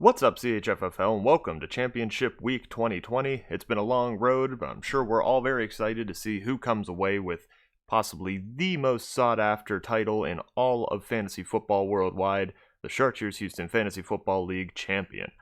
What's up, CHFFL, and welcome to Championship Week 2020. It's been a long road, but I'm sure we're all very excited to see who comes away with possibly the most sought-after title in all of fantasy football worldwide, the Chartiers Houston Fantasy Football League champion.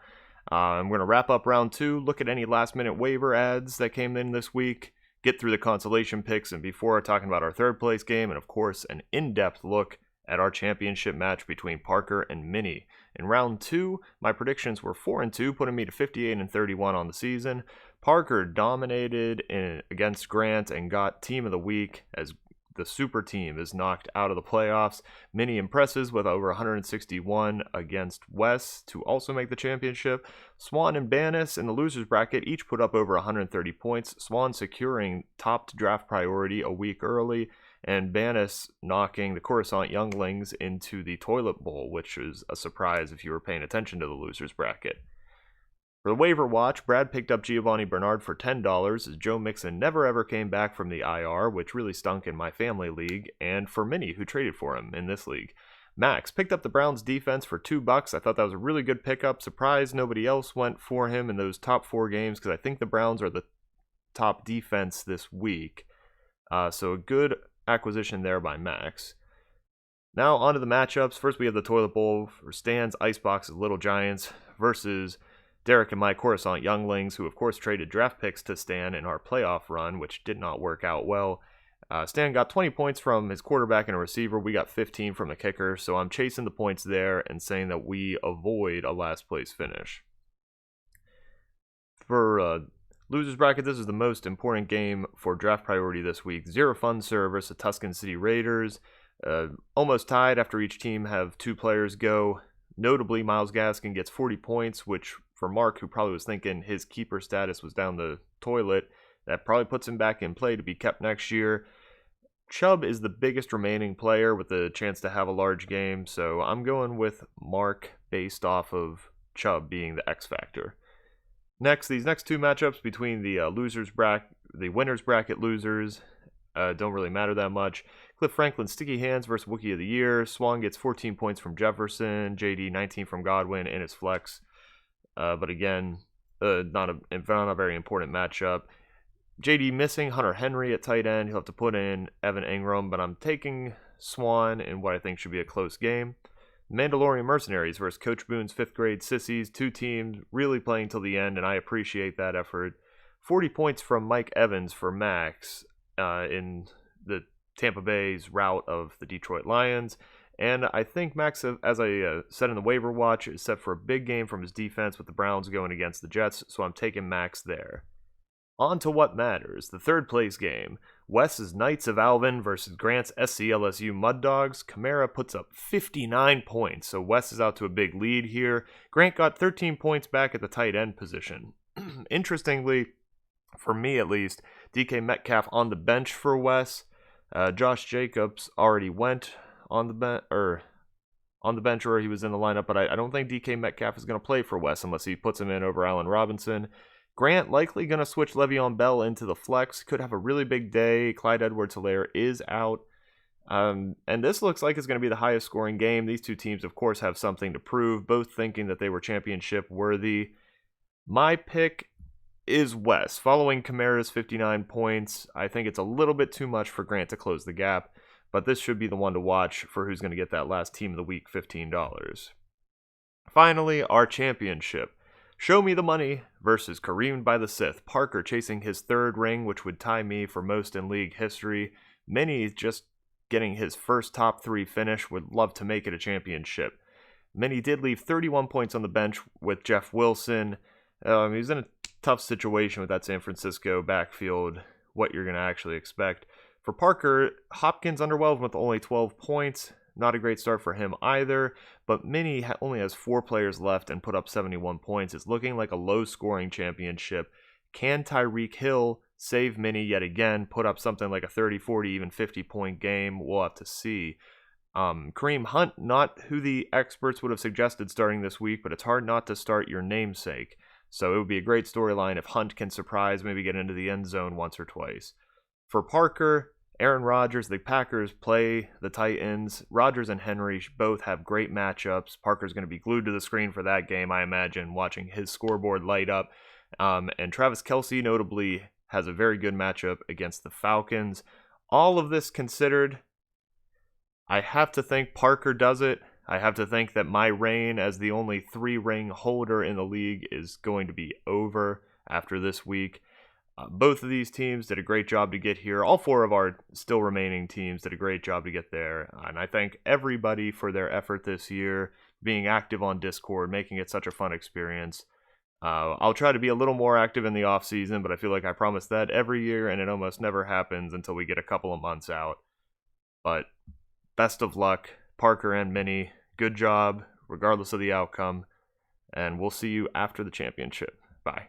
I'm going to wrap up round two, look at any last-minute waiver ads that came in this week, get through the consolation picks, and before talking about our third-place game, and of course, an in-depth look at our championship match between Parker and Minnie. In round two, my predictions were 4-2, putting me to 58-31 on the season. Parker dominated against Grant and got Team of the Week as the super team is knocked out of the playoffs. Minnie impresses with over 161 against Wes to also make the championship. Swan and Banis in the losers bracket each put up over 130 points, Swan securing top draft priority a week early, and Banis knocking the Coruscant Younglings into the toilet bowl, which was a surprise if you were paying attention to the losers bracket. For the waiver watch, Brad picked up Giovanni Bernard for $10 as Joe Mixon never ever came back from the IR, which really stunk in my family league, and for Minnie, who traded for him in this league. Max picked up the Browns defense for $2. I thought that was a really good pickup. Surprised nobody else went for him in those top four games because I think the Browns are the top defense this week. So a good acquisition there by Max. Now on to the matchups. First we have the toilet bowl for Stan's Icebox's Little Giants versus Derek and my Coruscant Younglings, who of course traded draft picks to Stan in our playoff run, which did not work out well. Stan got 20 points from his quarterback and a receiver. We got 15 from the kicker, so I'm chasing the points there and saying that we avoid a last place finish. For losers bracket, this is the most important game for draft priority this week. Zero Fun Serve versus the Tuscan City Raiders. Almost tied after each team have two players go. Notably, Myles Gaskin gets 40 points, which for Mark, who probably was thinking his keeper status was down the toilet, that probably puts him back in play to be kept next year. Chubb is the biggest remaining player with a chance to have a large game, so I'm going with Mark based off of Chubb being the X factor. Next, these next two matchups between the winners bracket losers don't really matter that much. Cliff Franklin, Sticky Hands versus Wookie of the Year. Swan gets 14 points from Jefferson, JD 19 from Godwin in his flex. But again, not a very important matchup. JD missing Hunter Henry at tight end. He'll have to put in Evan Engram, but I'm taking Swan in what I think should be a close game. Mandalorian Mercenaries versus Coach Boone's 5th grade sissies. Two teams really playing till the end, and I appreciate that effort. 40 points from Mike Evans for Max in the Tampa Bay's rout of the Detroit Lions. And I think Max, as I said in the waiver watch, is set for a big game from his defense with the Browns going against the Jets, so I'm taking Max there. On to what matters, the third place game. Wes's Knights of Alvin versus Grant's SCLSU Mud Dogs. Kamara puts up 59 points, so Wes is out to a big lead here. Grant got 13 points back at the tight end position. Interestingly, for me at least, DK Metcalf on the bench for Wes. Josh Jacobs already went on the bench, or he was in the lineup, but I don't think DK Metcalf is going to play for Wes unless he puts him in over Allen Robinson. Grant likely going to switch Le'Veon Bell into the flex. Could have a really big day. Clyde Edwards-Helaire is out. And this looks like it's going to be the highest scoring game. These two teams, of course, have something to prove, both thinking that they were championship worthy. My pick is Wes. Following Kamara's 59 points, I think it's a little bit too much for Grant to close the gap, but this should be the one to watch for who's going to get that last team of the week $15. Finally, our championship. Show Me the Money versus Kareem by the Sith. Parker chasing his third ring, which would tie me for most in league history. Minnie just getting his first top 3 finish, would love to make it a championship. Minnie did leave 31 points on the bench with Jeff Wilson. He's in a tough situation with that San Francisco backfield, what you're going to actually expect. For Parker, Hopkins underwhelmed with only 12 points. Not a great start for him either, but Minnie only has 4 players left and put up 71 points. It's looking like a low-scoring championship. Can Tyreek Hill save Minnie yet again, put up something like a 30, 40, even 50-point game? We'll have to see. Kareem Hunt, not who the experts would have suggested starting this week, but it's hard not to start your namesake. So it would be a great storyline if Hunt can surprise, maybe get into the end zone once or twice. For Parker, Aaron Rodgers, the Packers play the Titans. Rodgers and Henry both have great matchups. Parker's going to be glued to the screen for that game, I imagine, watching his scoreboard light up. And Travis Kelce notably has a very good matchup against the Falcons. All of this considered, I have to think Parker does it. I have to think that my reign as the only 3-ring holder in the league is going to be over after this week. Both of these teams did a great job to get here. All 4 of our still remaining teams did a great job to get there. And I thank everybody for their effort this year, being active on Discord, making it such a fun experience. I'll try to be a little more active in the off season, but I feel like I promise that every year, and it almost never happens until we get a couple of months out. But best of luck, Parker and Minnie. Good job, regardless of the outcome. And we'll see you after the championship. Bye.